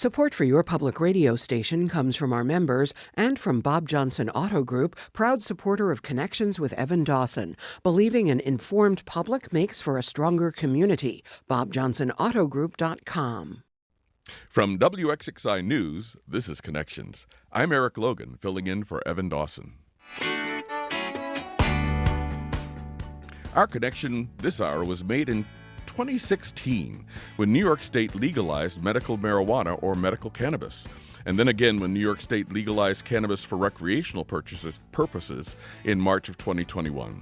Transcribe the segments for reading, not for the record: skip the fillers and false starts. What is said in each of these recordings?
Support for your public radio station comes from our members and from Bob Johnson Auto Group, proud supporter of Connections with Evan Dawson. Believing an informed public makes for a stronger community. BobJohnsonAutoGroup.com. From WXXI News, this is Connections. I'm Eric Logan, filling in for Evan Dawson. Our connection this hour was made in 2016 when New York State legalized medical marijuana or medical cannabis. And then again when New York State legalized cannabis for recreational purposes in March of 2021.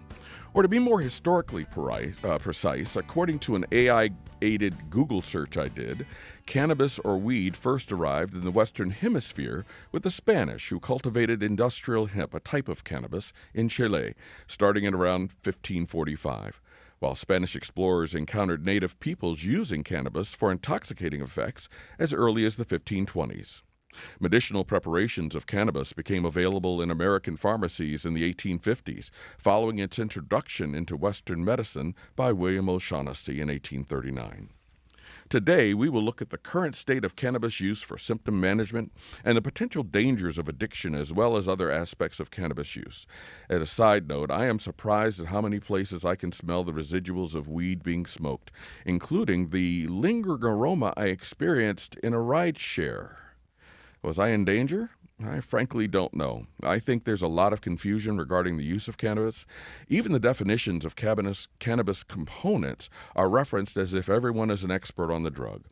Or to be more historically precise, according to an AI-aided Google search I did, cannabis or weed first arrived in the Western Hemisphere with the Spanish, who cultivated industrial hemp, a type of cannabis, in Chile, starting at around 1545. While Spanish explorers encountered native peoples using cannabis for intoxicating effects as early as the 1520s. Medicinal preparations of cannabis became available in American pharmacies in the 1850s, following its introduction into Western medicine by William O'Shaughnessy in 1839. Today, we will look at the current state of cannabis use for symptom management and the potential dangers of addiction as well as other aspects of cannabis use. As a side note, I am surprised at how many places I can smell the residuals of weed being smoked, including the lingering aroma I experienced in a ride share. Was I in danger? I frankly don't know. I think there's a lot of confusion regarding the use of cannabis. Even the definitions of cannabis components are referenced as if everyone is an expert on the drug.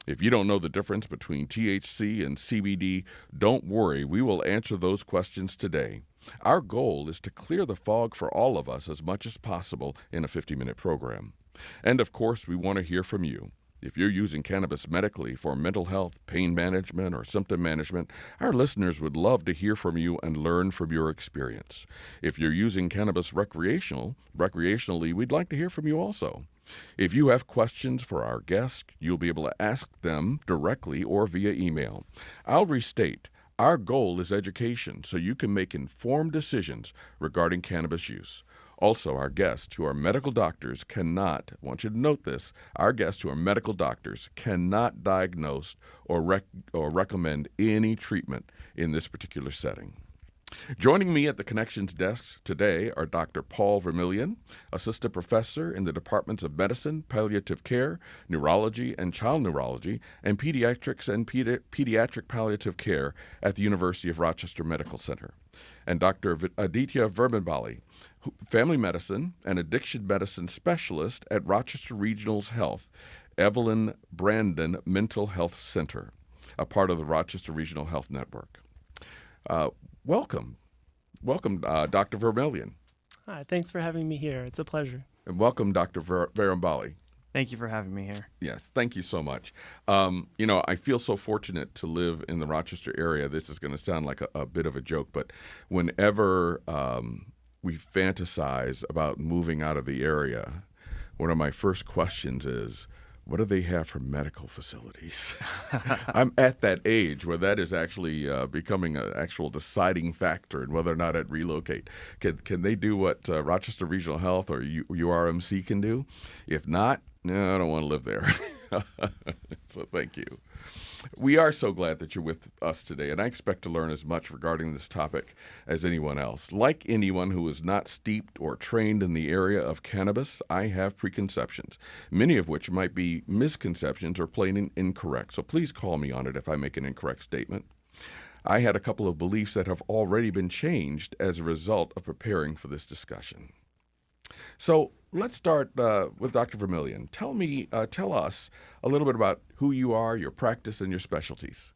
If you don't know the difference between THC and CBD, don't worry, we will answer those questions today. Our goal is to clear the fog for all of us as much as possible in a 50-minute program. And of course, we want to hear from you. If you're using cannabis medically for mental health, pain management, or symptom management, our listeners would love to hear from you and learn from your experience. If you're using cannabis recreationally, we'd like to hear from you also. If you have questions for our guests, you'll be able to ask them directly or via email. I'll restate, our goal is education so you can make informed decisions regarding cannabis use. Also, our guests who are medical doctors cannot, I want you to note this, our guests who are medical doctors cannot diagnose or recommend any treatment in this particular setting. Joining me at the Connections desk today are Dr. Paul Vermillion, Assistant Professor in the Departments of Medicine, Palliative Care, Neurology and Child Neurology, and Pediatrics and Pediatric Palliative Care at the University of Rochester Medical Center, and Dr. Aditya Vermanballi, Family Medicine and Addiction Medicine Specialist at Rochester Regional Health, Evelyn Brandon Mental Health Center, a part of the Rochester Regional Health Network. Welcome, Dr. Vermillion. Hi, thanks for having me here. It's a pleasure. And welcome, Dr. Vermanballi. Thank you for having me here. Yes, thank you so much. I feel so fortunate to live in the Rochester area. This is going to sound like a bit of a joke, but whenever we fantasize about moving out of the area, one of my first questions is, what do they have for medical facilities? I'm at that age where that is actually becoming an actual deciding factor in whether or not I'd relocate. Can they do what Rochester Regional Health or URMC can do? If not, no, I don't want to live there. So thank you. We are so glad that you're with us today, and I expect to learn as much regarding this topic as anyone else. Like anyone who is not steeped or trained in the area of cannabis, I have preconceptions, many of which might be misconceptions or plain incorrect. So please call me on it if I make an incorrect statement. I had a couple of beliefs that have already been changed as a result of preparing for this discussion. So let's start with Dr. Vermillion. Tell us a little bit about who you are, your practice, and your specialties.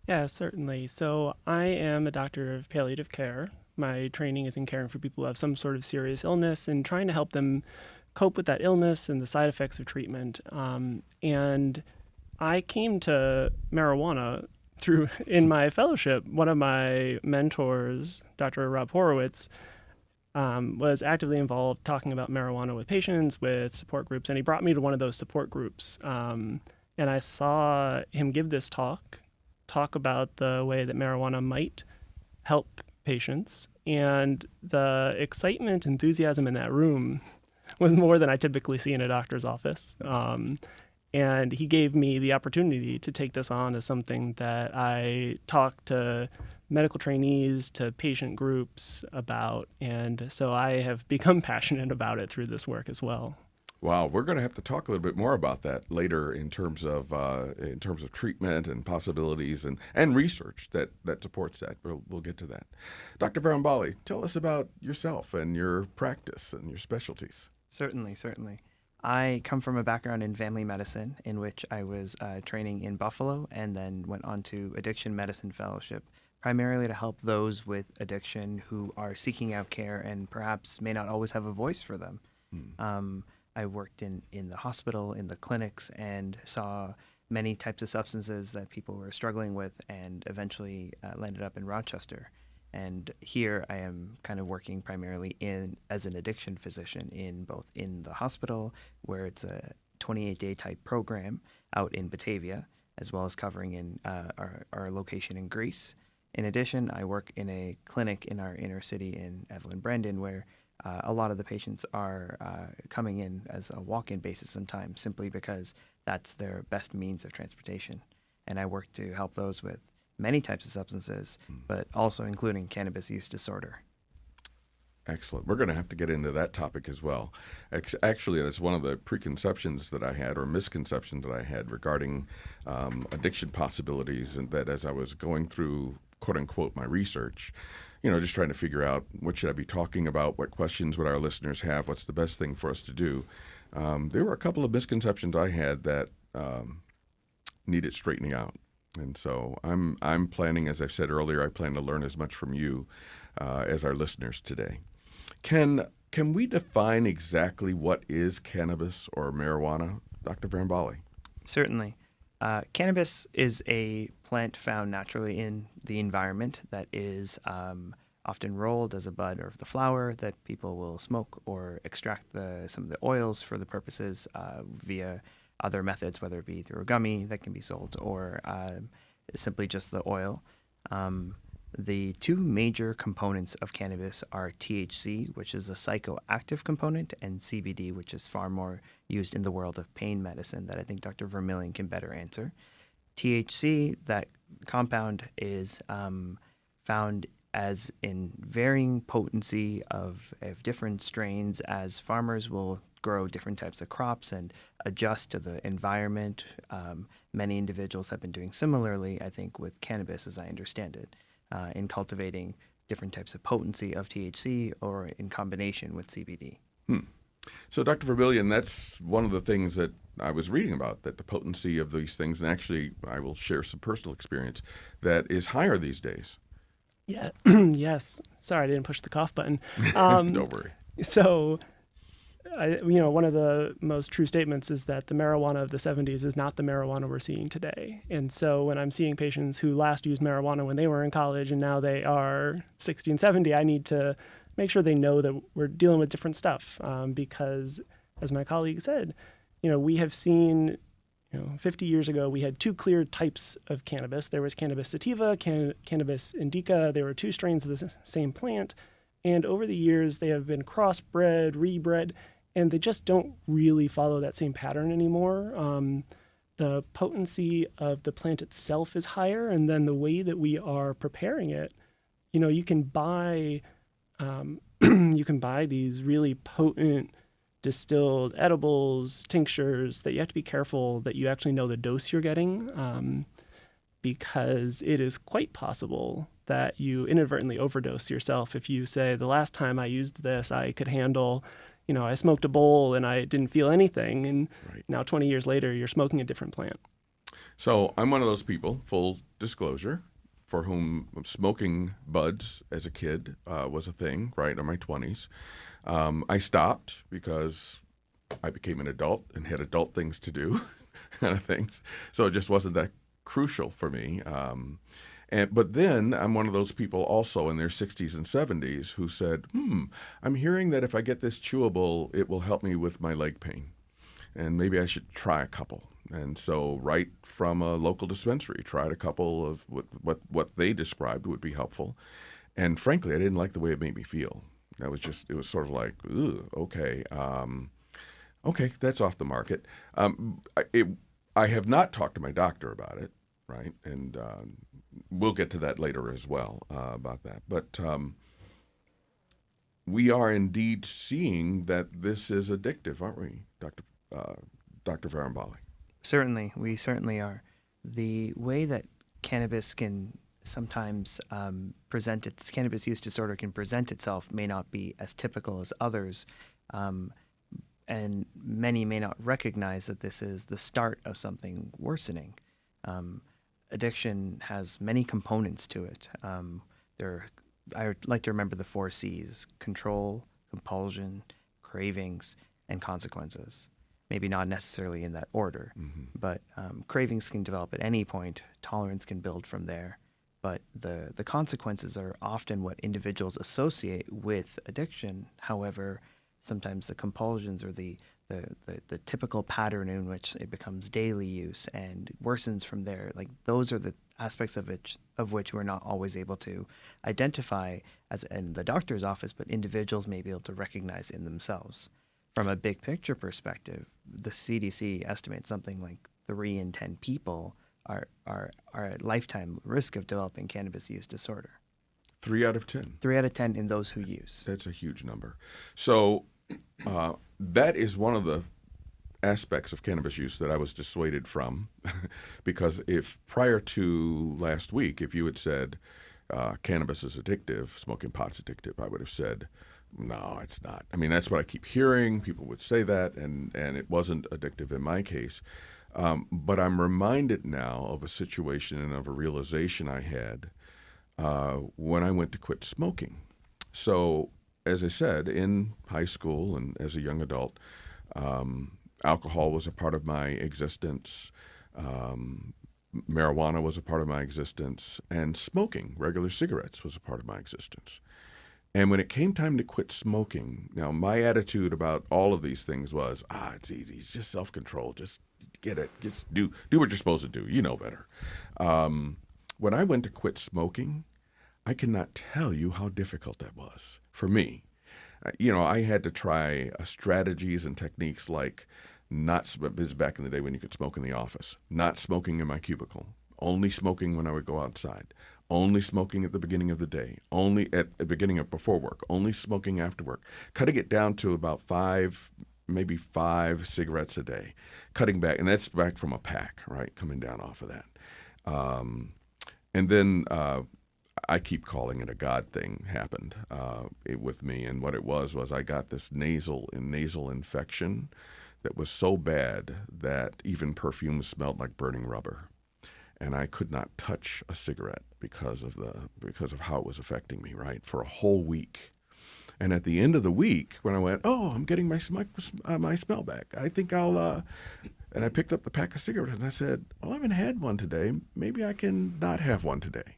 Yeah, certainly. So I am a doctor of palliative care. My training is in caring for people who have some sort of serious illness and trying to help them cope with that illness and the side effects of treatment. And I came to marijuana in my fellowship. One of my mentors, Dr. Rob Horowitz, was actively involved talking about marijuana with patients, with support groups, and he brought me to one of those support groups. And I saw him give this talk about the way that marijuana might help patients. And the excitement, enthusiasm in that room was more than I typically see in a doctor's office. And he gave me the opportunity to take this on as something that I talk to medical trainees, to patient groups about. And so I have become passionate about it through this work as well. Wow, we're going to have to talk a little bit more about that later in terms of treatment and possibilities and research that supports that. We'll get to that. Dr. Varambali, tell us about yourself and your practice and your specialties. Certainly, certainly. I come from a background in family medicine, in which I was training in Buffalo and then went on to addiction medicine fellowship, primarily to help those with addiction who are seeking out care and perhaps may not always have a voice for them. I worked in the hospital, in the clinics, and saw many types of substances that people were struggling with, and eventually landed up in Rochester. And here I am kind of working primarily as an addiction physician both in the hospital, where it's a 28-day type program out in Batavia, as well as covering in our location in Greece. In addition, I work in a clinic in our inner city in Evelyn, Brandon, where a lot of the patients are coming in as a walk-in basis sometimes, simply because that's their best means of transportation. And I work to help those with many types of substances, but also including cannabis use disorder. Excellent. We're going to have to get into that topic as well. Actually, that's one of the preconceptions that I had, or misconceptions that I had regarding addiction possibilities, and that as I was going through, quote unquote, my research, just trying to figure out what should I be talking about, what questions would our listeners have, what's the best thing for us to do. There were a couple of misconceptions I had that needed straightening out. And so I'm planning, as I said earlier, I plan to learn as much from you as our listeners today. Can we define exactly what is cannabis or marijuana, Dr. Varambali? Certainly. Cannabis is a plant found naturally in the environment that is often rolled as a bud of the flower that people will smoke or extract some of the oils for the purposes via other methods, whether it be through a gummy that can be sold or simply just the oil. The two major components of cannabis are THC, which is a psychoactive component, and CBD, which is far more used in the world of pain medicine that I think Dr. Vermillion can better answer. THC, that compound, is found as in varying potency of different strains as farmers will grow different types of crops and adjust to the environment. Many individuals have been doing similarly, I think, with cannabis, as I understand it, in cultivating different types of potency of THC or in combination with CBD. So, Dr. Vermillion, that's one of the things that I was reading about, that the potency of these things, and actually I will share some personal experience, that is higher these days. Yeah. Yes. Sorry, I didn't push the cough button. Don't worry. So, one of the most true statements is that the marijuana of the 70s is not the marijuana we're seeing today. And so when I'm seeing patients who last used marijuana when they were in college and now they are 60 and 70, I need to make sure they know that we're dealing with different stuff. Because, as my colleague said, we have seen, 50 years ago, we had two clear types of cannabis. There was cannabis sativa, cannabis indica. There were two strains of the same plant. And over the years, they have been crossbred, rebred, and they just don't really follow that same pattern anymore. The potency of the plant itself is higher, and then the way that we are preparing it, you can buy these really potent distilled edibles, tinctures, that you have to be careful that you actually know the dose you're getting, because it is quite possible that you inadvertently overdose yourself if you say, the last time I used this, I could handle, I smoked a bowl and I didn't feel anything. And Now 20 years later, you're smoking a different plant. So I'm one of those people, full disclosure, for whom smoking buds as a kid was a thing, right, in my 20s. I stopped because I became an adult and had adult things to do, kind of things. So it just wasn't that crucial for me. But then I'm one of those people also in their 60s and 70s who said, I'm hearing that if I get this chewable, it will help me with my leg pain. And maybe I should try a couple. And so right from a local dispensary, tried a couple of what they described would be helpful. And frankly, I didn't like the way it made me feel. It was sort of like, ooh, okay. Okay, that's off the market. I have not talked to my doctor about it, right? And we'll get to that later as well about that. But we are indeed seeing that this is addictive, aren't we, Dr. Farambali? Certainly, we certainly are. The way that cannabis can sometimes cannabis use disorder can present itself may not be as typical as others. And many may not recognize that this is the start of something worsening. Addiction has many components to it. I like to remember the 4 C's: control, compulsion, cravings, and consequences. Maybe not necessarily in that order, but cravings can develop at any point. Tolerance can build from there. But the consequences are often what individuals associate with addiction. However, sometimes the compulsions or the typical pattern in which it becomes daily use and worsens from there, like those are the aspects of which we're not always able to identify as in the doctor's office, but individuals may be able to recognize in themselves. From a big picture perspective, the CDC estimates something like 3 in 10 people are at lifetime risk of developing cannabis use disorder. 3 out of 10. 3 out of 10 in those who use. That's a huge number. So that is one of the aspects of cannabis use that I was dissuaded from, because if prior to last week, if you had said cannabis is addictive, smoking pot's addictive, I would have said, no, it's not. I mean, that's what I keep hearing. People would say that, and it wasn't addictive in my case. But I'm reminded now of a situation and of a realization I had when I went to quit smoking. So, as I said, in high school and as a young adult, alcohol was a part of my existence. Marijuana was a part of my existence, and smoking, regular cigarettes, was a part of my existence. And when it came time to quit smoking, now my attitude about all of these things was, it's easy. It's just self-control. Just get it. Just do what you're supposed to do. You know better. When I went to quit smoking, I cannot tell you how difficult that was for me. I had to try strategies and techniques like this was back in the day when you could smoke in the office, not smoking in my cubicle, only smoking when I would go outside, only smoking at the beginning of the day, only at the beginning of before work, only smoking after work, cutting it down to about 5 cigarettes a day, cutting back, and that's back from a pack, right, coming down off of that. And then I keep calling it a God thing happened with me, and what it was I got this nasal infection that was so bad that even perfume smelled like burning rubber. And I could not touch a cigarette because of how it was affecting me, right, for a whole week. And at the end of the week, when I went, I'm getting my smell back. I think I'll, and I picked up the pack of cigarettes and I said, I haven't had one today. Maybe I can not have one today.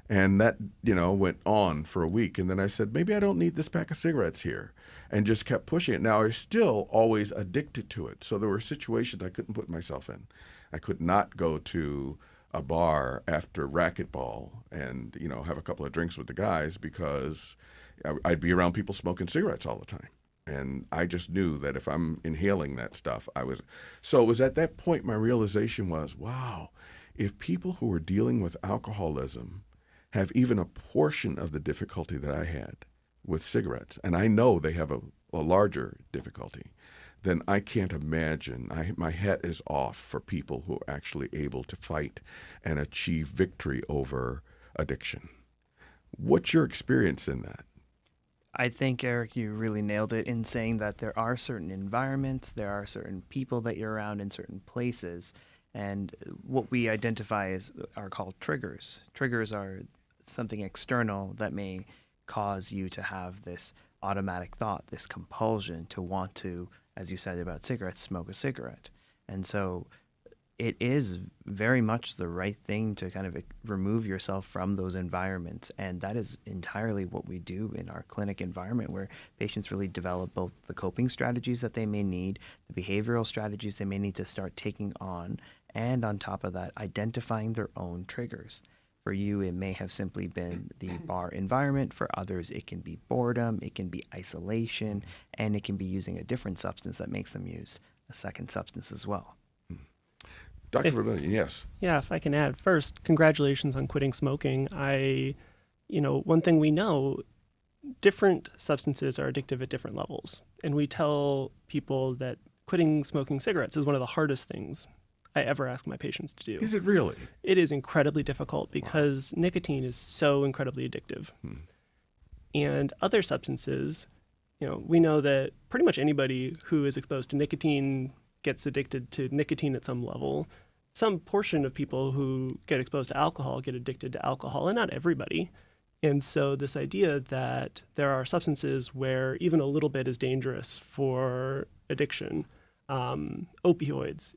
And that, went on for a week. And then I said, maybe I don't need this pack of cigarettes here, and just kept pushing it. Now, I was still always addicted to it. So there were situations I couldn't put myself in. I could not go to a bar after racquetball and, have a couple of drinks with the guys, because I'd be around people smoking cigarettes all the time. And I just knew that if I'm inhaling that stuff, So it was at that point my realization was, wow, if people who are dealing with alcoholism have even a portion of the difficulty that I had with cigarettes, and I know they have a larger difficulty, then I can't imagine. My hat is off for people who are actually able to fight and achieve victory over addiction. What's your experience in that? I think, Eric, you really nailed it in saying that there are certain environments, there are certain people that you're around in certain places, and what we identify are called triggers. Triggers are something external that may cause you to have this automatic thought, this compulsion to want to, as you said about cigarettes, smoke a cigarette. And so it is very much the right thing to kind of remove yourself from those environments. And that is entirely what we do in our clinic environment, where patients really develop both the coping strategies that they may need, the behavioral strategies they may need to start taking on, and on top of that, identifying their own triggers. For you, it may have simply been the bar environment. For others, it can be boredom, it can be isolation, and it can be using a different substance that makes them use a second substance as well. Dr. If- Vermillion, yes. Yeah, if I can add, first, congratulations on quitting smoking. One thing we know, different substances are addictive at different levels. And we tell people that quitting smoking cigarettes is one of the hardest things I ever ask my patients to do. Is it really? It is incredibly difficult because nicotine is so incredibly addictive. And other substances, we know that pretty much anybody who is exposed to nicotine gets addicted to nicotine at some level. Some portion of people who get exposed to alcohol get addicted to alcohol, and not everybody. And so this idea that there are substances where even a little bit is dangerous for addiction, opioids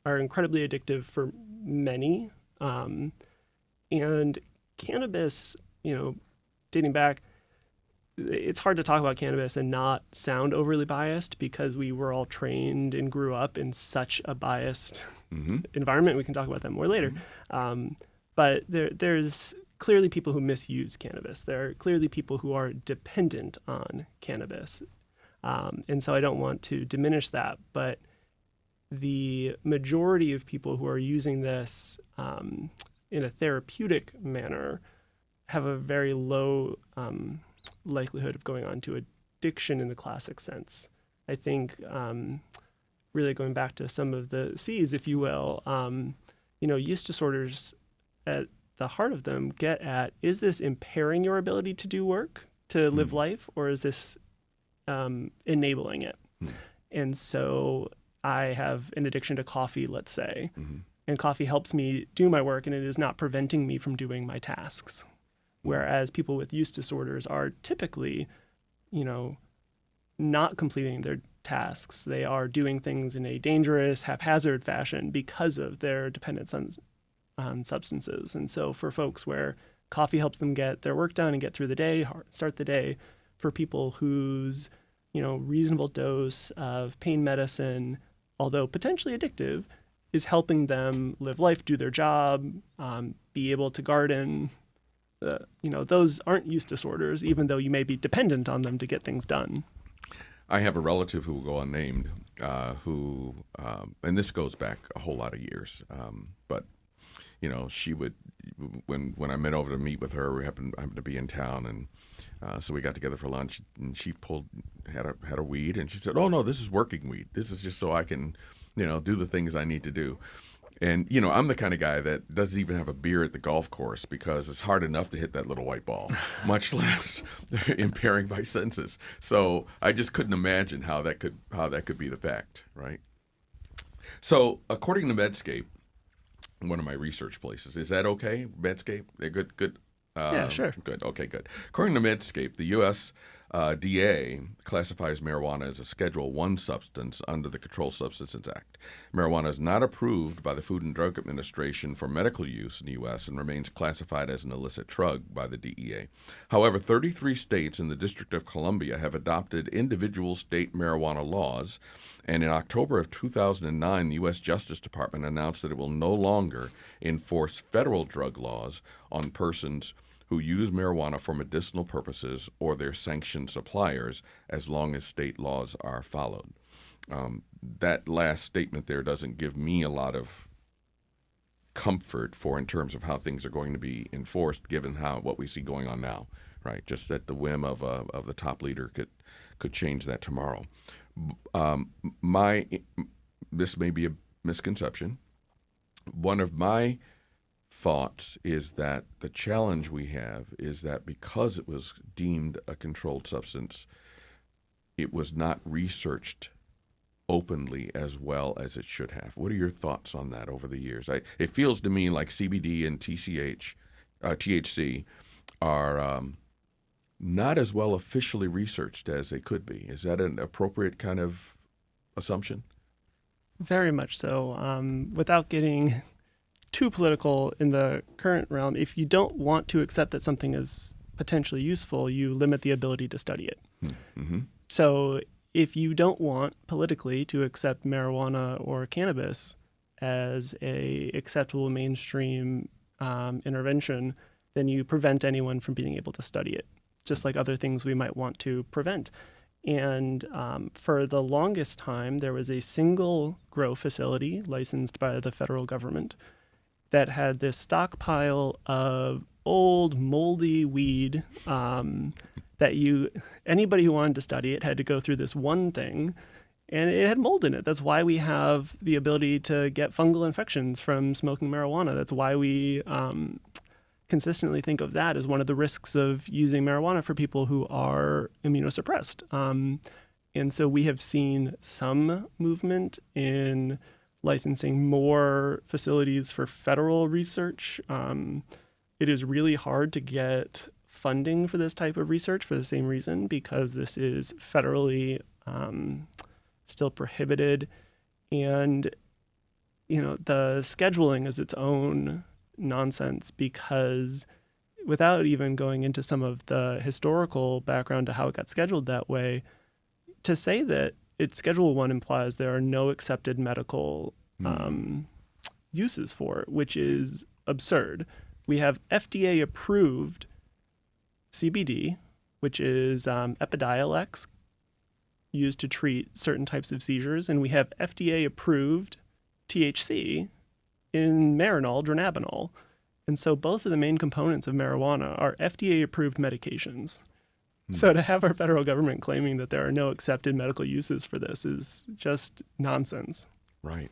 are incredibly addictive for many. And cannabis, dating back, it's hard to talk about cannabis and not sound overly biased because we were all trained and grew up in such a biased environment. We can talk about that more later. But there's clearly people who misuse cannabis. There are clearly people who are dependent on cannabis. And so I don't want to diminish that, but the majority of people who are using this in a therapeutic manner have a very low likelihood of going on to addiction in the classic sense. I think really going back to some of the C's, if you will, use disorders at the heart of them get at, is this impairing your ability to do work, to live life, or is this enabling it? And so I have an addiction to coffee, let's say, and coffee helps me do my work and it is not preventing me from doing my tasks. Whereas people with use disorders are typically, not completing their tasks. They are doing things in a dangerous, haphazard fashion because of their dependence on substances. And so for folks where coffee helps them get their work done and get through the day, start the day, for people whose, reasonable dose of pain medicine, although potentially addictive, is helping them live life, do their job, be able to garden. Those aren't use disorders, even though you may be dependent on them to get things done. I have a relative who will go unnamed, and this goes back a whole lot of years, but she would, when I met over to meet with her, we happened to be in town, and so we got together for lunch, and she had a weed, and she said, "Oh no, this is working weed. This is just so I can, do the things I need to do." And, I'm the kind of guy that doesn't even have a beer at the golf course because it's hard enough to hit that little white ball, much less impairing my senses. So I just couldn't imagine how that could be the fact, right? So according to Medscape, one of my research places, is that okay, Medscape? They're good. Yeah, sure. Good. Okay, good. According to Medscape, the U.S. DA classifies marijuana as a Schedule I substance under the Controlled Substances Act. Marijuana is not approved by the Food and Drug Administration for medical use in the U.S. and remains classified as an illicit drug by the DEA. However, 33 states and the District of Columbia have adopted individual state marijuana laws, and in October of 2009, the U.S. Justice Department announced that it will no longer enforce federal drug laws on persons who use marijuana for medicinal purposes or their sanctioned suppliers as long as state laws are followed. That last statement there doesn't give me a lot of comfort in terms of how things are going to be enforced, given what we see going on now, right? Just at the whim of the top leader could change that tomorrow. This may be a misconception. One of my thoughts is that the challenge we have is that because it was deemed a controlled substance, it was not researched openly as well as it should have. What are your thoughts on that over the years? It feels to me like CBD and THC are not as well officially researched as they could be. Is that an appropriate kind of assumption? Very much so. Without getting too political in the current realm, if you don't want to accept that something is potentially useful, you limit the ability to study it. Mm-hmm. So if you don't want politically to accept marijuana or cannabis as a acceptable mainstream intervention, then you prevent anyone from being able to study it, just like other things we might want to prevent. And for the longest time, there was a single grow facility licensed by the federal government that had this stockpile of old moldy weed that anybody who wanted to study it had to go through this one thing, and it had mold in it. That's why we have the ability to get fungal infections from smoking marijuana. That's why we consistently think of that as one of the risks of using marijuana for people who are immunosuppressed. And so we have seen some movement in licensing more facilities for federal research. It is really hard to get funding for this type of research for the same reason, because this is federally still prohibited. And, the scheduling is its own nonsense, because without even going into some of the historical background to how it got scheduled that way, to say that it's Schedule 1 implies there are no accepted medical uses for it, which is absurd. We have FDA-approved CBD, which is Epidiolex, used to treat certain types of seizures, and we have FDA-approved THC in Marinol, dronabinol. And so both of the main components of marijuana are FDA-approved medications. So to have our federal government claiming that there are no accepted medical uses for this is just nonsense. Right.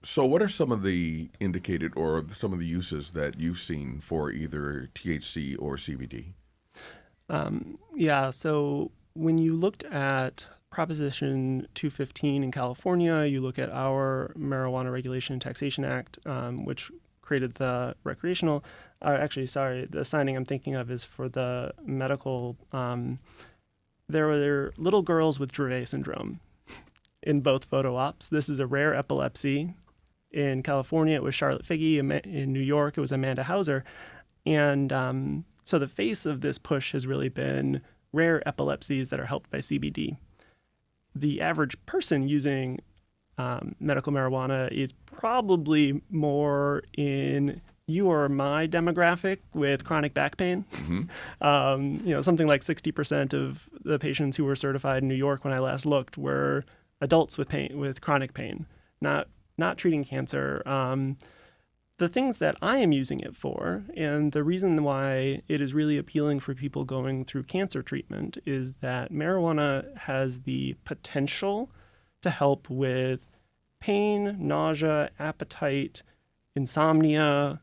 So what are some of the indicated or some of the uses that you've seen for either THC or CBD? So when you looked at Proposition 215 in California, you look at our Marijuana Regulation and Taxation Act, which created the recreational, the signing I'm thinking of is for the medical. There were little girls with Dravet syndrome in both photo ops. This is a rare epilepsy. In California, it was Charlotte Figge. In New York, it was Amanda Hauser. And so the face of this push has really been rare epilepsies that are helped by CBD. The average person using medical marijuana is probably more in you or my demographic with chronic back pain. Mm-hmm. Something like 60% of the patients who were certified in New York when I last looked were adults with chronic pain, not treating cancer. The things that I am using it for, and the reason why it is really appealing for people going through cancer treatment, is that marijuana has the potential to help with pain, nausea, appetite, insomnia,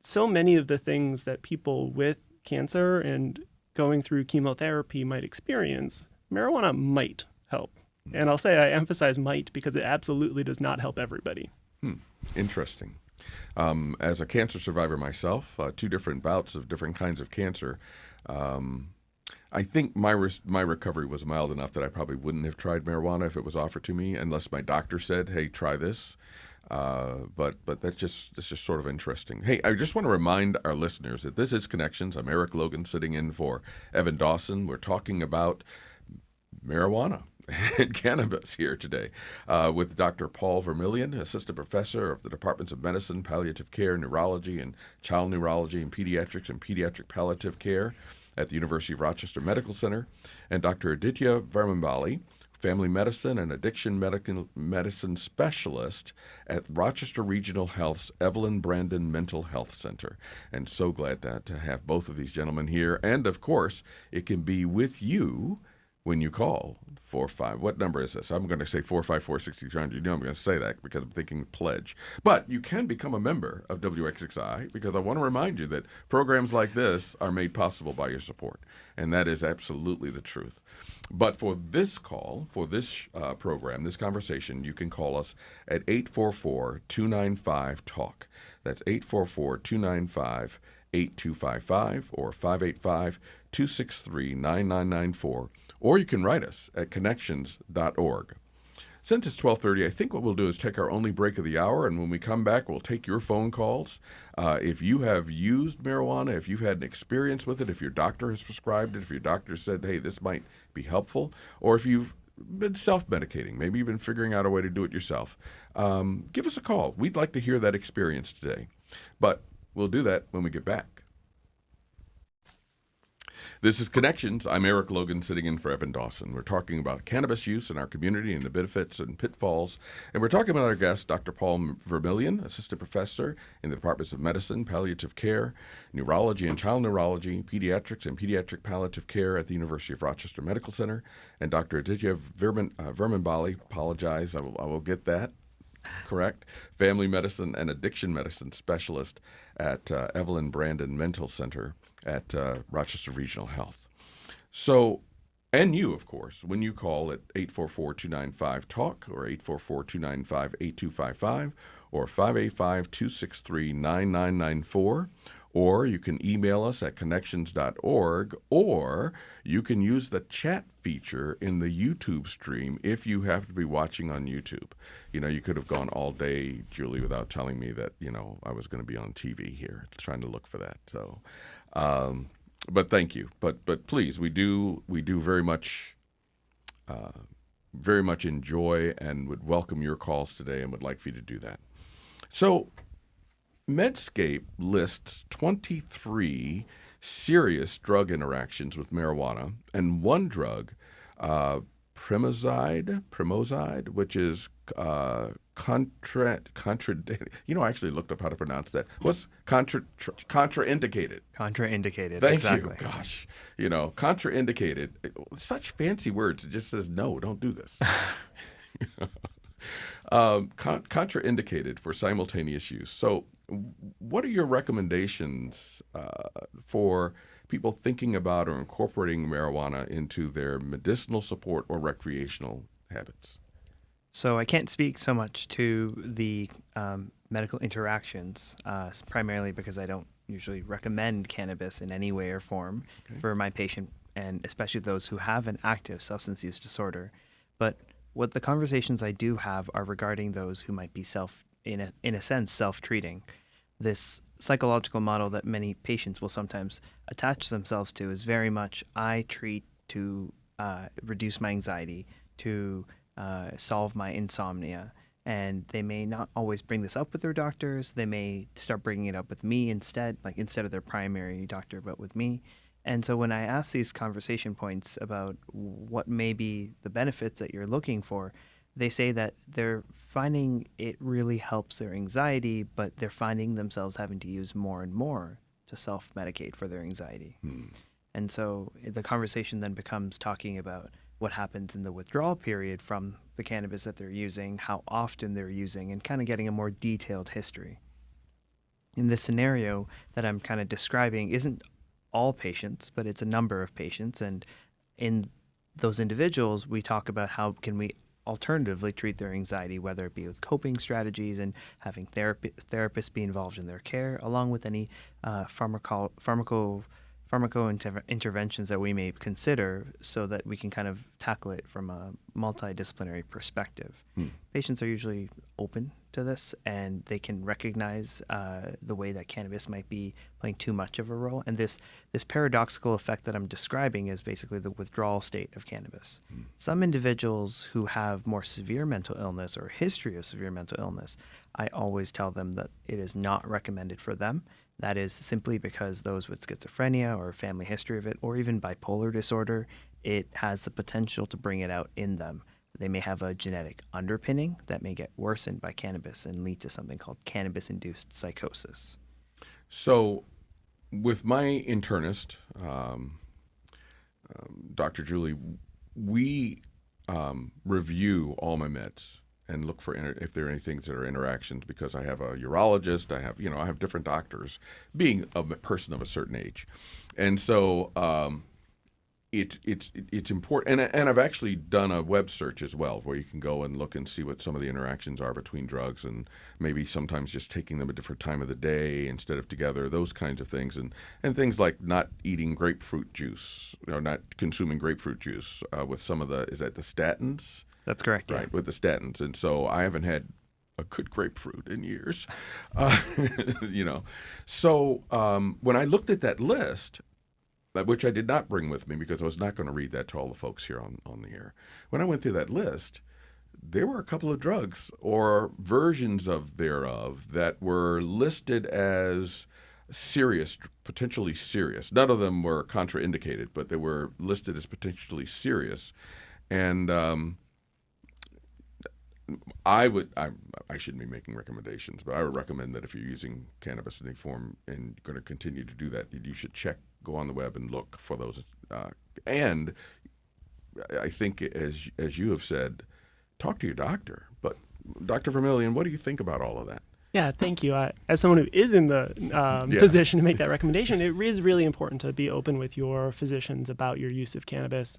so many of the things that people with cancer and going through chemotherapy might experience, marijuana might help. And I'll say I emphasize might because it absolutely does not help everybody. Interesting. As a cancer survivor myself, 2 different bouts of different kinds of cancer, I think my recovery was mild enough that I probably wouldn't have tried marijuana if it was offered to me, unless my doctor said, "Hey, try this." But that's just sort of interesting. Hey, I just want to remind our listeners that this is Connections. I'm Eric Logan, sitting in for Evan Dawson. We're talking about marijuana and cannabis here today with Dr. Paul Vermillion, assistant professor of the Departments of Medicine, Palliative Care, Neurology, and Child Neurology and Pediatric Palliative Care at the University of Rochester Medical Center, and Dr. Aditya Varmambali, family medicine and addiction medicine specialist at Rochester Regional Health's Evelyn Brandon Mental Health Center. And so glad to have both of these gentlemen here. And of course, it can be with you when you call 45. What number is this? I'm going to say 454-6300. You know I'm going to say that because I'm thinking pledge. But you can become a member of WXXI because I want to remind you that programs like this are made possible by your support. And that is absolutely the truth. But for this call, for this program, this conversation, you can call us at 844-295-TALK. That's 844-295-8255 or 585-263-9994. Or you can write us at connections.org. Since it's 12:30, I think what we'll do is take our only break of the hour, and when we come back, we'll take your phone calls. If you have used marijuana, if you've had an experience with it, if your doctor has prescribed it, if your doctor said, hey, this might be helpful, or if you've been self-medicating, maybe you've been figuring out a way to do it yourself, give us a call. We'd like to hear that experience today. But we'll do that when we get back. This is Connections. I'm Eric Logan, sitting in for Evan Dawson. We're talking about cannabis use in our community and the benefits and pitfalls. And we're talking about our guest, Dr. Paul Vermillion, assistant professor in the departments of medicine, palliative care, neurology and child neurology, pediatrics and pediatric palliative care at the University of Rochester Medical Center, and Dr. Aditya Vermanbali, apologize, I will get that correct, family medicine and addiction medicine specialist at Evelyn Brandon Mental Center at Rochester Regional Health. So, and you, of course, when you call at 844-295-TALK or 844-295-8255 or 585-263-9994, or you can email us at connections.org, or you can use the chat feature in the YouTube stream if you have to be watching on YouTube. You know, you could have gone all day, Julie, without telling me that, you know, I was going to be on TV here, trying to look for that. So, but thank you. But please, we do very much enjoy and would welcome your calls today and would like for you to do that. So, Medscape lists 23 serious drug interactions with marijuana and one drug, Promoside, which is you know, I actually looked up how to pronounce that. What's contraindicated? Contraindicated. Thank exactly. you. Gosh, you know, contraindicated. Such fancy words. It just says no. Don't do this. Contraindicated for simultaneous use. So, what are your recommendations for people thinking about or incorporating marijuana into their medicinal support or recreational habits? So I can't speak so much to the medical interactions, primarily because I don't usually recommend cannabis in any way or form for my patient, and especially those who have an active substance use disorder. But what the conversations I do have are regarding those who might be in a sense, self-treating. This psychological model that many patients will sometimes attach themselves to is very much, I treat to reduce my anxiety, to solve my insomnia. And they may not always bring this up with their doctors. They may start bringing it up with me instead, like instead of their primary doctor, but with me. And so when I ask these conversation points about what may be the benefits that you're looking for, they say that they're finding it really helps their anxiety, but they're finding themselves having to use more and more to self-medicate for their anxiety. And so the conversation then becomes talking about what happens in the withdrawal period from the cannabis that they're using, how often they're using, and kind of getting a more detailed history. In this scenario that I'm kind of describing isn't all patients, but it's a number of patients. And in those individuals, we talk about how can we alternatively treat their anxiety, whether it be with coping strategies and having therapists be involved in their care, along with any interventions that we may consider so that we can kind of tackle it from a multidisciplinary perspective. Patients are usually open to this, and they can recognize the way that cannabis might be playing too much of a role. And this paradoxical effect that I'm describing is basically the withdrawal state of cannabis. Some individuals who have more severe mental illness or a history of severe mental illness, I always tell them that it is not recommended for them. That is simply because those with schizophrenia or a family history of it, or even bipolar disorder, it has the potential to bring it out in them. They may have a genetic underpinning that may get worsened by cannabis and lead to something called cannabis-induced psychosis. So, with my internist, Dr. Julie, we review all my meds and look for if there are any things that are interactions, because I have a urologist, I have different doctors, being a person of a certain age, and so it's important. And I've actually done a web search as well, where you can go and look and see what some of the interactions are between drugs, and maybe sometimes just taking them a different time of the day instead of together, those kinds of things, and things like not eating grapefruit juice, or not consuming grapefruit juice with some of the statins. That's correct. Right, yeah. with the statins. And so I haven't had a good grapefruit in years. So when I looked at that list, which I did not bring with me because I was not going to read that to all the folks here on the air. When I went through that list, there were a couple of drugs or versions thereof that were listed as serious, potentially serious. None of them were contraindicated, but they were listed as potentially serious. And I shouldn't be making recommendations, but I would recommend that if you're using cannabis in any form and going to continue to do that, you should go on the web and look for those. And I think, as you have said, talk to your doctor. But Dr. Vermillion, what do you think about all of that? Yeah, thank you. As someone who is in the position to make that recommendation, it is really important to be open with your physicians about your use of cannabis.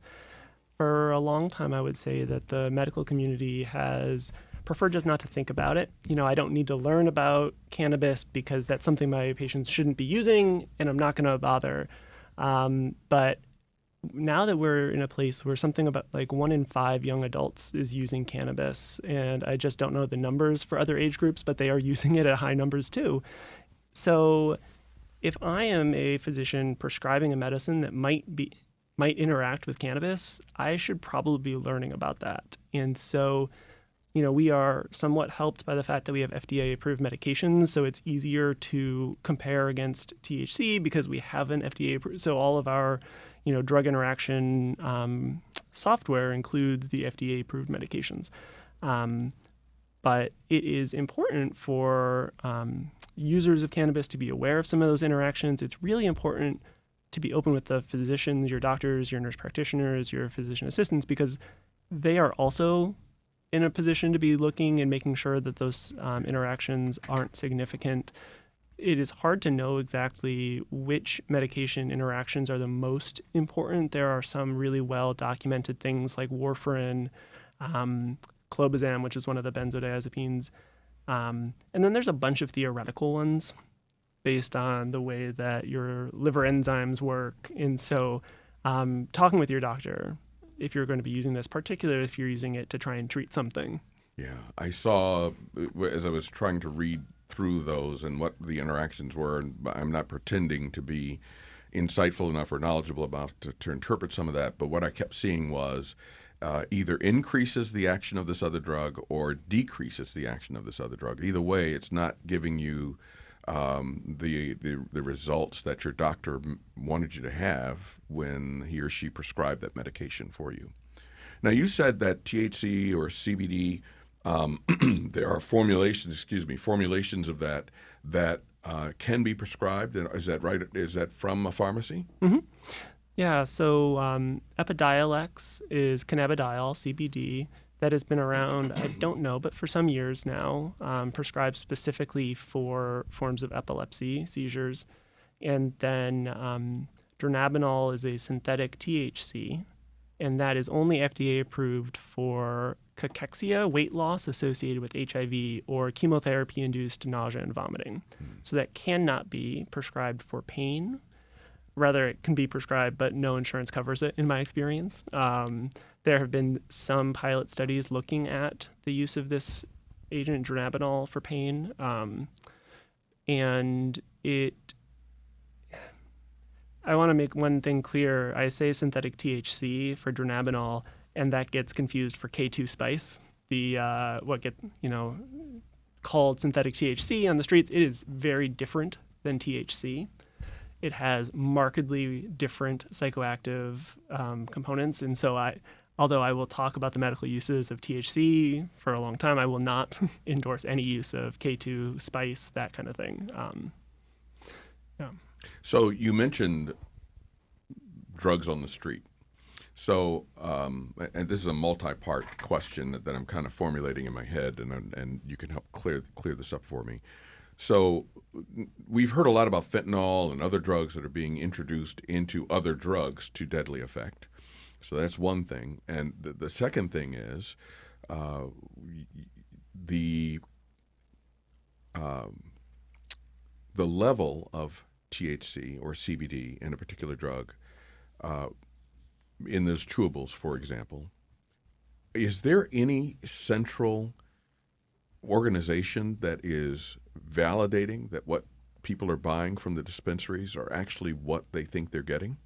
For a long time, I would say that the medical community has preferred just not to think about it. I don't need to learn about cannabis because that's something my patients shouldn't be using, and I'm not going to bother. But now that we're in a place where something about like 1 in 5 young adults is using cannabis, and I just don't know the numbers for other age groups, but they are using it at high numbers too. So if I am a physician prescribing a medicine that might interact with cannabis, I should probably be learning about that. And so, we are somewhat helped by the fact that we have FDA-approved medications, so it's easier to compare against THC because we have an FDA-approved. So all of our, drug interaction software includes the FDA-approved medications. But it is important for users of cannabis to be aware of some of those interactions. It's really important to be open with the physicians, your doctors, your nurse practitioners, your physician assistants, because they are also in a position to be looking and making sure that those interactions aren't significant. It is hard to know exactly which medication interactions are the most important. There are some really well-documented things like warfarin, clobazam, which is one of the benzodiazepines. And then there's a bunch of theoretical ones based on the way that your liver enzymes work. And so talking with your doctor, if you're going to be using this, particularly if you're using it to try and treat something. Yeah, I saw, as I was trying to read through those and what the interactions were, and I'm not pretending to be insightful enough or knowledgeable about to interpret some of that, but what I kept seeing was either increases the action of this other drug or decreases the action of this other drug. Either way, it's not giving you the results that your doctor wanted you to have when he or she prescribed that medication for you. Now, you said that THC or CBD, there are formulations of that can be prescribed. Is that right? Is that from a pharmacy? Mm-hmm. Yeah, so Epidiolex is cannabidiol, CBD, that has been around, I don't know, but for some years now, prescribed specifically for forms of epilepsy, seizures. And then dronabinol is a synthetic THC, and that is only FDA approved for cachexia, weight loss associated with HIV, or chemotherapy-induced nausea and vomiting. So that cannot be prescribed for pain. Rather, it can be prescribed, but no insurance covers it, in my experience. There have been some pilot studies looking at the use of this agent, dronabinol, for pain. I want to make one thing clear. I say synthetic THC for dronabinol, and that gets confused for K2 spice, called synthetic THC on the streets. It is very different than THC. It has markedly different psychoactive components, and so although I will talk about the medical uses of THC for a long time, I will not endorse any use of K2 spice, that kind of thing. Yeah. So you mentioned drugs on the street. So, and this is a multi-part question that I'm kind of formulating in my head, and you can help clear this up for me. So we've heard a lot about fentanyl and other drugs that are being introduced into other drugs to deadly effect. So that's one thing. And the second thing is the level of THC or CBD in a particular drug, in those chewables, for example. Is there any central organization that is validating that what people are buying from the dispensaries are actually what they think they're getting?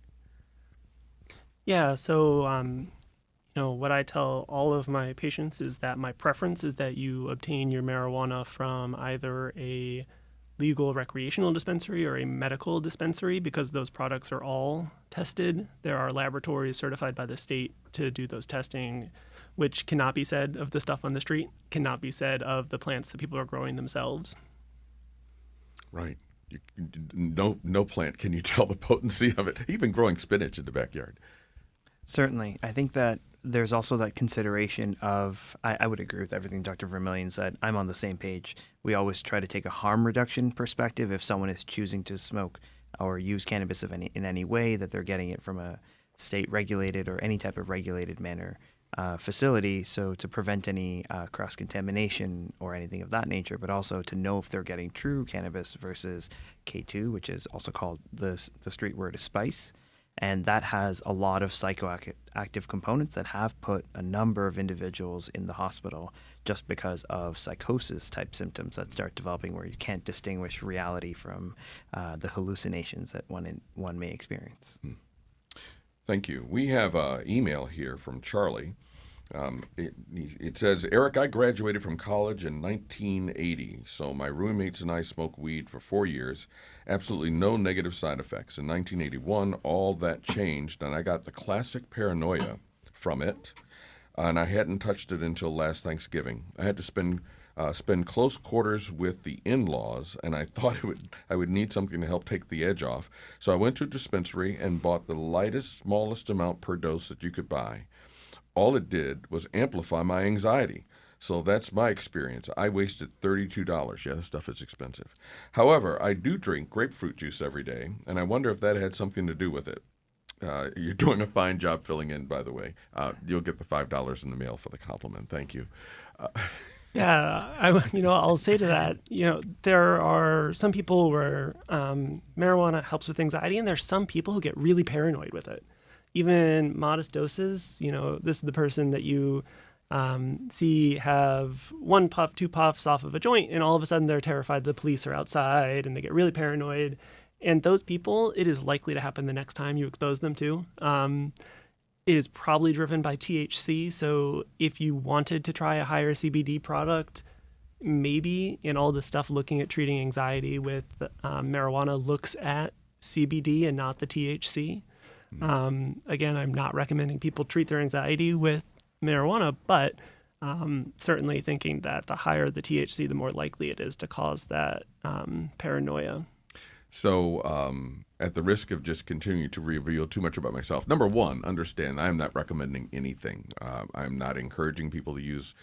Yeah, so what I tell all of my patients is that my preference is that you obtain your marijuana from either a legal recreational dispensary or a medical dispensary because those products are all tested. There are laboratories certified by the state to do those testing, which cannot be said of the stuff on the street, cannot be said of the plants that people are growing themselves. Right. No plant can you tell the potency of it, even growing spinach in the backyard. Certainly. I think that there's also that consideration of, I would agree with everything Dr. Vermillion said. I'm on the same page. We always try to take a harm reduction perspective if someone is choosing to smoke or use cannabis in any way, that they're getting it from a state regulated or any type of regulated manner facility, so to prevent any cross-contamination or anything of that nature, but also to know if they're getting true cannabis versus K2, which is also called, the street word is spice. And that has a lot of psychoactive components that have put a number of individuals in the hospital just because of psychosis type symptoms that start developing, where you can't distinguish reality from the hallucinations that one may experience. Thank you. We have an email here from Charlie. It says, Eric, I graduated from college in 1980, so my roommates and I smoked weed for 4 years. Absolutely no negative side effects. In 1981, all that changed, and I got the classic paranoia from it, and I hadn't touched it until last Thanksgiving. I had to spend close quarters with the in-laws, and I thought I would need something to help take the edge off. So I went to a dispensary and bought the lightest, smallest amount per dose that you could buy. All it did was amplify my anxiety. So that's my experience. I wasted $32. Yeah, this stuff is expensive. However, I do drink grapefruit juice every day, and I wonder if that had something to do with it. You're doing a fine job filling in, by the way. You'll get the $5 in the mail for the compliment. Thank you. Yeah, I'll say to that, there are some people where marijuana helps with anxiety, and there's some people who get really paranoid with it. Even modest doses, this is the person that you see have 1 puff, 2 puffs off of a joint, and all of a sudden they're terrified the police are outside, and they get really paranoid. And those people, it is likely to happen the next time you expose them to. It is probably driven by THC. So if you wanted to try a higher CBD product, maybe, and all the stuff looking at treating anxiety with marijuana looks at CBD and not the THC. Again, I'm not recommending people treat their anxiety with marijuana, but certainly thinking that the higher the THC, the more likely it is to cause that paranoia. So at the risk of just continuing to reveal too much about myself, number one, understand I'm not recommending anything. I'm not encouraging people to use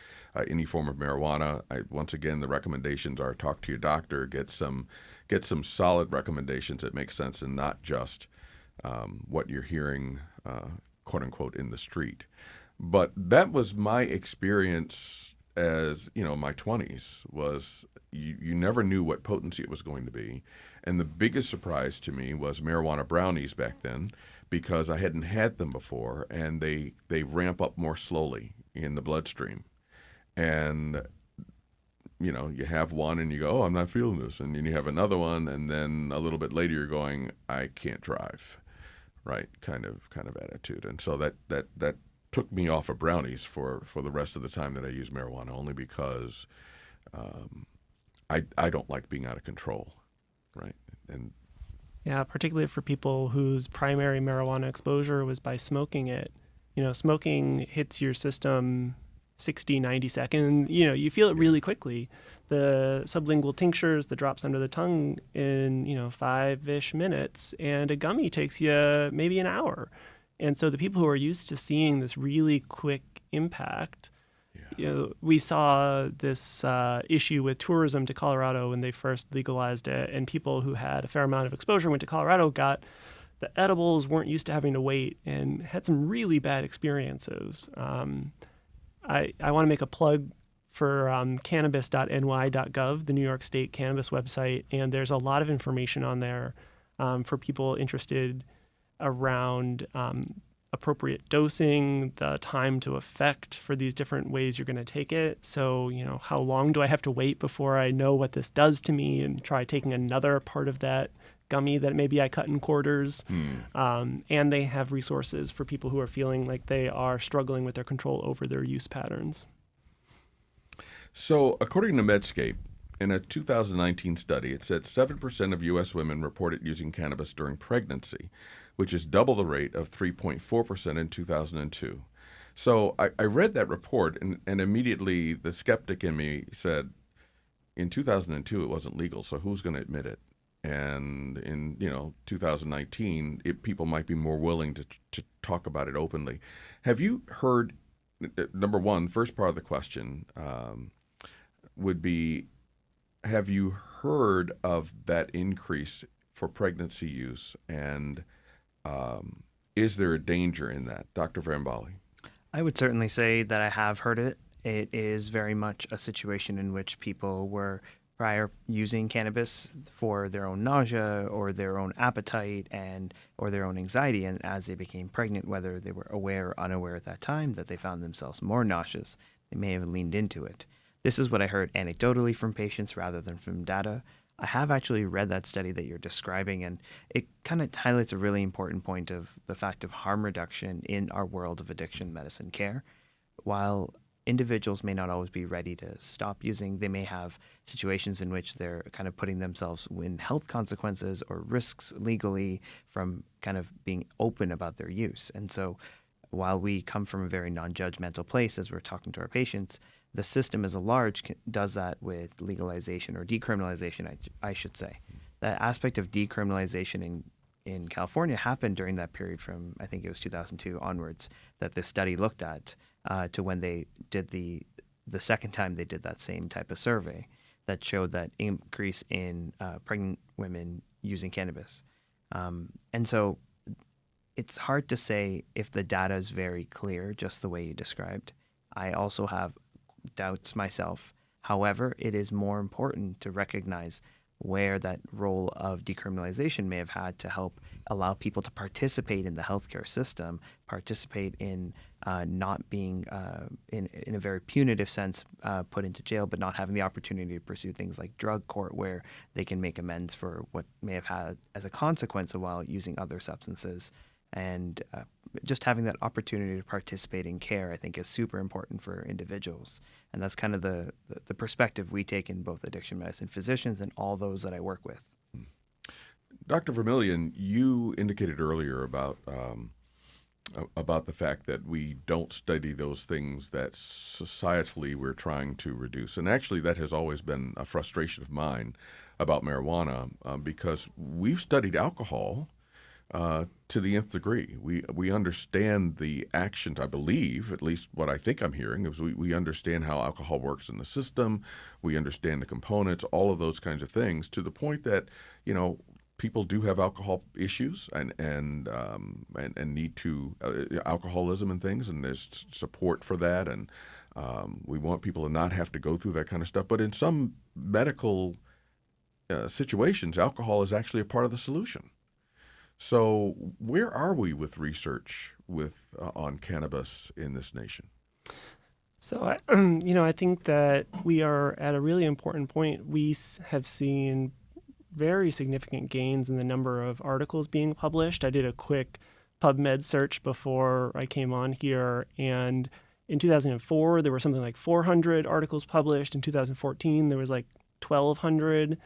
any form of marijuana. Once again, the recommendations are talk to your doctor, get some solid recommendations that make sense and not just what you're hearing, quote unquote, in the street. But that was my experience as, my 20s was you never knew what potency it was going to be. And the biggest surprise to me was marijuana brownies back then, because I hadn't had them before, and they ramp up more slowly in the bloodstream. And, you have one and you go, oh, I'm not feeling this. And then you have another one, and then a little bit later you're going, I can't drive, right? Kind of attitude. And so that took me off of brownies for the rest of the time that I use marijuana, only because I don't like being out of control, right? And yeah, particularly for people whose primary marijuana exposure was by smoking it. Smoking hits your system 60, 90 seconds. You feel it really quickly. The sublingual tinctures, the drops under the tongue in, 5-ish minutes, and a gummy takes you maybe an hour. And so the people who are used to seeing this really quick impact, we saw this issue with tourism to Colorado when they first legalized it, and people who had a fair amount of exposure went to Colorado, got the edibles, weren't used to having to wait, and had some really bad experiences. I want to make a plug for cannabis.ny.gov, the New York State cannabis website, and there's a lot of information on there for people interested around appropriate dosing, the time to effect for these different ways you're going to take it. So, how long do I have to wait before I know what this does to me and try taking another part of that gummy that maybe I cut in quarters? And they have resources for people who are feeling like they are struggling with their control over their use patterns. So according to Medscape, in a 2019 study, it said 7% of U.S. women reported using cannabis during pregnancy, which is double the rate of 3.4% in 2002. So I read that report, and immediately the skeptic in me said, in 2002 it wasn't legal, so who's going to admit it? And in 2019, people might be more willing to talk about it openly. Have you heard? Number one, first part of the question would be, have you heard of that increase for pregnancy use, and is there a danger in that, Dr. Vrambali? I would certainly say that I have heard it. It is very much a situation in which people were prior using cannabis for their own nausea or their own appetite or their own anxiety, and as they became pregnant, whether they were aware or unaware at that time that they found themselves more nauseous, they may have leaned into it. This is what I heard anecdotally from patients rather than from data. I have actually read that study that you're describing, and it kind of highlights a really important point of the fact of harm reduction in our world of addiction medicine care. While individuals may not always be ready to stop using, they may have situations in which they're kind of putting themselves in health consequences or risks legally from kind of being open about their use. And so while we come from a very non-judgmental place as we're talking to our patients, the system as a large does that with legalization or decriminalization, I should say. That aspect of decriminalization in California happened during that period from, I think it was 2002 onwards, that this study looked at to when they did the second time they did that same type of survey that showed that increase in pregnant women using cannabis. And so it's hard to say if the data is very clear, just the way you described. I also have doubts myself. However, it is more important to recognize where that role of decriminalization may have had to help allow people to participate in the healthcare system, participate in not being, in a very punitive sense, put into jail, but not having the opportunity to pursue things like drug court, where they can make amends for what may have had as a consequence while using other substances. And just having that opportunity to participate in care, I think, is super important for individuals. And that's kind of the perspective we take in both addiction medicine physicians and all those that I work with. Dr. Vermillion, you indicated earlier about the fact that we don't study those things that societally we're trying to reduce. And actually, that has always been a frustration of mine about marijuana, because we've studied alcohol to the nth degree. We understand the actions, I believe, at least what I think I'm hearing, is we understand how alcohol works in the system. We understand the components, all of those kinds of things, to the point that, people do have alcohol issues and need to alcoholism and things, and there's support for that, and we want people to not have to go through that kind of stuff. But in some medical situations, alcohol is actually a part of the solution. So where are we with research on cannabis in this nation? So, I think that we are at a really important point. We have seen very significant gains in the number of articles being published. I did a quick PubMed search before I came on here, and in 2004, there were something like 400 articles published. In 2014, there was like 1,200.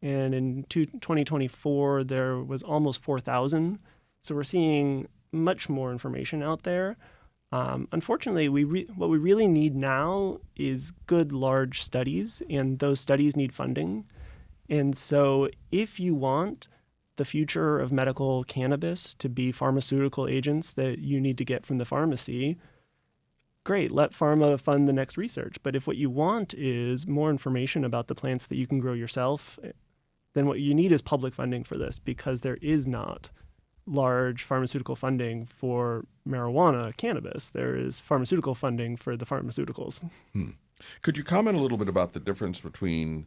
And in 2024, there was almost 4,000. So we're seeing much more information out there. Unfortunately, what we really need now is good, large studies, and those studies need funding. And so if you want the future of medical cannabis to be pharmaceutical agents that you need to get from the pharmacy, great, let pharma fund the next research. But if what you want is more information about the plants that you can grow yourself, then what you need is public funding for this, because there is not large pharmaceutical funding for marijuana, cannabis. There is pharmaceutical funding for the pharmaceuticals. Could you comment a little bit about the difference between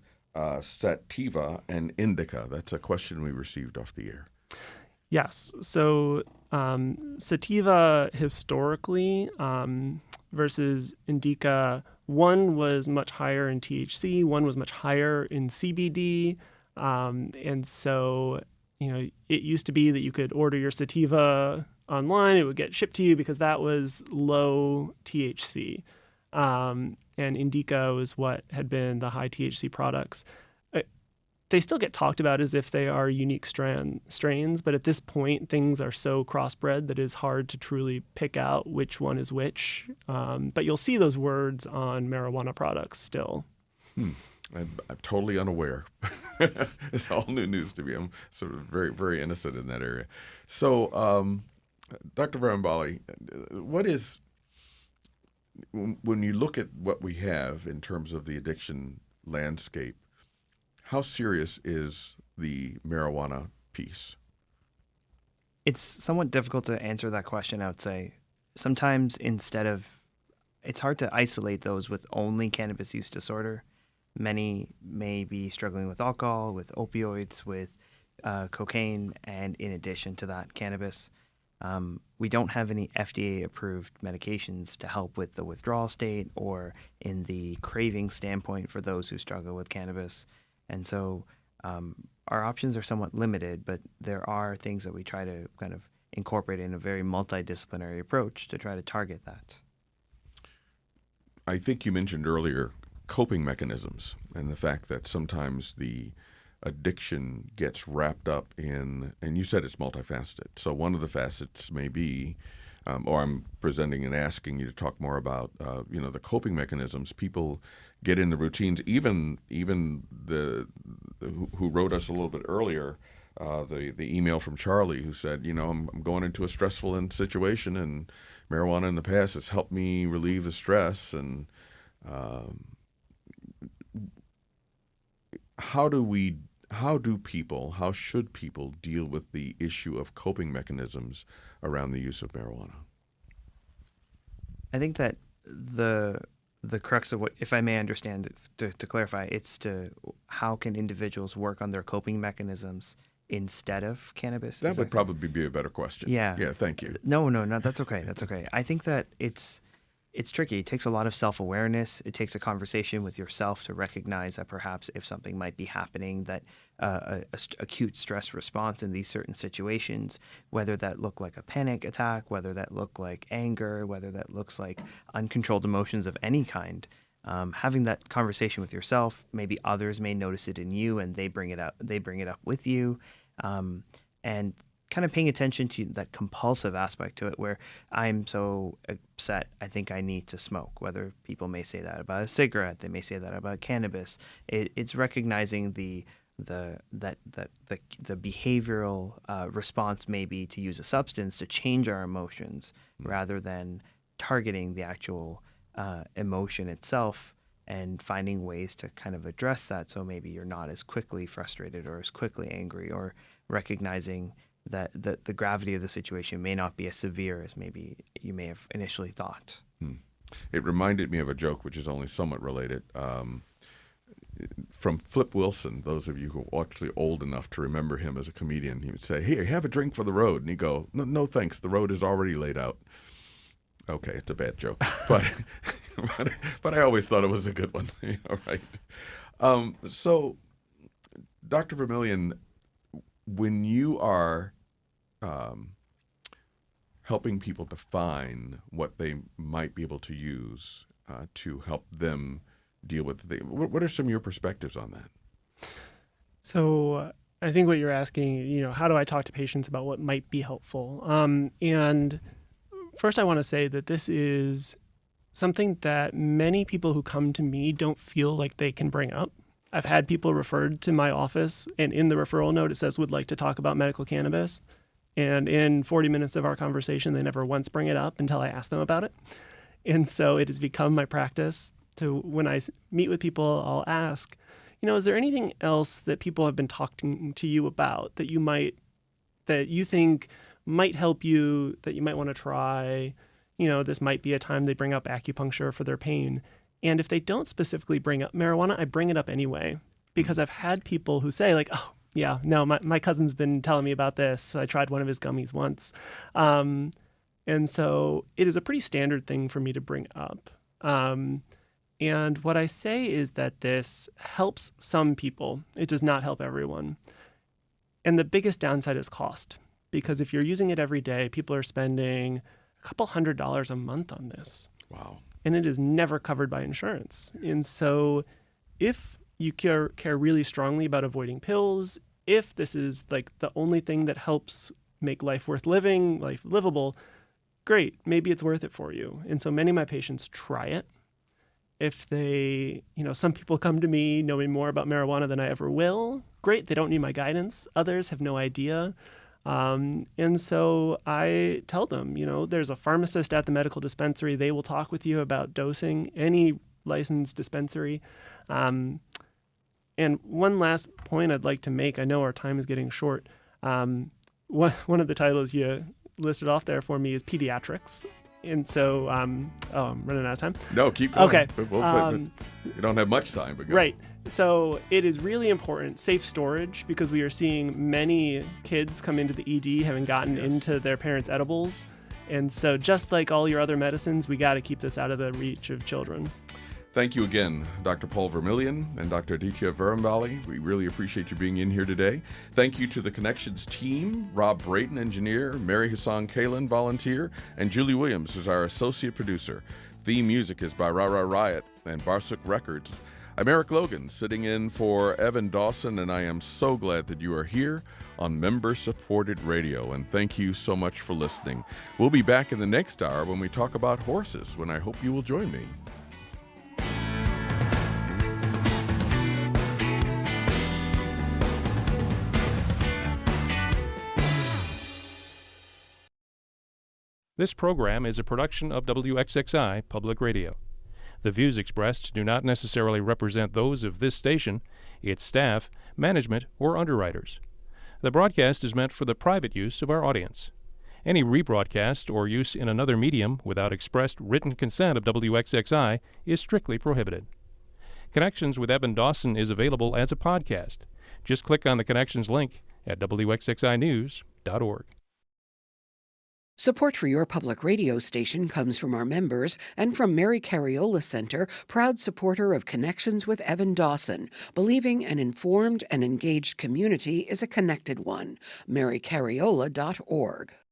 sativa and indica? That's a question we received off the air. Yes. So sativa historically versus indica, one was much higher in THC, one was much higher in CBD. And so, it used to be that you could order your sativa online, it would get shipped to you because that was low THC. And and indica was what had been the high THC products. They still get talked about as if they are unique strains, but at this point, things are so crossbred that it's hard to truly pick out which one is which. But you'll see those words on marijuana products still. I'm totally unaware. It's all new news to me. I'm sort of very, very innocent in that area. So, Dr. Varambali, when you look at what we have in terms of the addiction landscape, how serious is the marijuana piece? It's somewhat difficult to answer that question, I would say. Sometimes it's hard to isolate those with only cannabis use disorder. Many may be struggling with alcohol, with opioids, with cocaine, and in addition to that, cannabis. We don't have any FDA-approved medications to help with the withdrawal state or in the craving standpoint for those who struggle with cannabis. And so our options are somewhat limited, but there are things that we try to kind of incorporate in a very multidisciplinary approach to try to target that. I think you mentioned earlier coping mechanisms and the fact that sometimes the addiction gets wrapped up in, and you said it's multifaceted. So one of the facets may be, or I'm presenting and asking you to talk more about, the coping mechanisms. People get in the routines. Even the who wrote us a little bit earlier, the email from Charlie who said, I'm going into a stressful situation, and marijuana in the past has helped me relieve the stress. And how should people deal with the issue of coping mechanisms around the use of marijuana? I think that the crux of what, if I may understand it, to clarify, it's to how can individuals work on their coping mechanisms instead of cannabis? That would probably be a better question. Yeah. Yeah, thank you. No, that's okay. That's okay. I think that it's tricky. It takes a lot of self-awareness. It takes a conversation with yourself to recognize that perhaps if something might be happening, that acute stress response in these certain situations, whether that look like a panic attack, whether that look like anger, whether that looks like uncontrolled emotions of any kind, having that conversation with yourself, maybe others may notice it in you and they bring it up with you, and kind of paying attention to that compulsive aspect to it, where I'm so upset, I think I need to smoke. Whether people may say that about a cigarette, they may say that about cannabis. It's recognizing the behavioral response may be to use a substance to change our emotions, rather than targeting the actual emotion itself and finding ways to kind of address that. So maybe you're not as quickly frustrated or as quickly angry, or recognizing that the gravity of the situation may not be as severe as maybe you may have initially thought. It reminded me of a joke, which is only somewhat related, from Flip Wilson. Those of you who are actually old enough to remember him as a comedian, he would say, "Here, have a drink for the road." And he'd go, No, thanks, the road is already laid out." Okay, it's a bad joke, but I always thought it was a good one. All right. So, Dr. Vermillion, when you are helping people define what they might be able to use to help them deal with the thing, what are some of your perspectives on that? So I think what you're asking, how do I talk to patients about what might be helpful? And first I want to say that this is something that many people who come to me don't feel like they can bring up. I've had people referred to my office, and in the referral note it says, "would like to talk about medical cannabis." And in 40 minutes of our conversation, they never once bring it up until I ask them about it. And so it has become my practice to, when I meet with people, I'll ask, is there anything else that people have been talking to you about that you think might help you, that you might want to try? This might be a time they bring up acupuncture for their pain. And if they don't specifically bring up marijuana, I bring it up anyway, because I've had people who say, like, "Oh, yeah, no, my cousin's been telling me about this. I tried one of his gummies once." And so it is a pretty standard thing for me to bring up. And what I say is that this helps some people. It does not help everyone. And the biggest downside is cost, because if you're using it every day, people are spending a couple $100s a month on this. Wow. and it is never covered by insurance. And so if you care really strongly about avoiding pills, if this is like the only thing that helps make life worth living, life livable, great, maybe it's worth it for you. And so many of my patients try it. If they, some people come to me knowing more about marijuana than I ever will, great, they don't need my guidance. Others have no idea. And so I tell them, there's a pharmacist at the medical dispensary. They will talk with you about dosing, any licensed dispensary. And one last point I'd like to make, I know our time is getting short. One of the titles you listed off there for me is pediatrics. And so, I'm running out of time. No, keep going. Okay. You don't have much time, but go. Right. So it is really important, safe storage, because we are seeing many kids come into the ED having gotten into their parents' edibles. And so just like all your other medicines, we got to keep this out of the reach of children. Thank you again, Dr. Paul Vermillion and Dr. Aditya Virambali. We really appreciate you being in here today. Thank you to the Connections team, Rob Brayton, engineer, Mary Hassan Kalin, volunteer, and Julie Williams is our associate producer. Theme music is by Rara Riot and Barsuk Records. I'm Eric Logan, sitting in for Evan Dawson, and I am so glad that you are here on member-supported radio, and thank you so much for listening. We'll be back in the next hour when we talk about horses, when I hope you will join me. This program is a production of WXXI Public Radio. The views expressed do not necessarily represent those of this station, its staff, management, or underwriters. The broadcast is meant for the private use of our audience. Any rebroadcast or use in another medium without expressed written consent of WXXI is strictly prohibited. Connections with Evan Dawson is available as a podcast. Just click on the Connections link at WXXInews.org. Support for your public radio station comes from our members and from Mary Cariola Center, proud supporter of Connections with Evan Dawson, believing an informed and engaged community is a connected one. MaryCariola.org.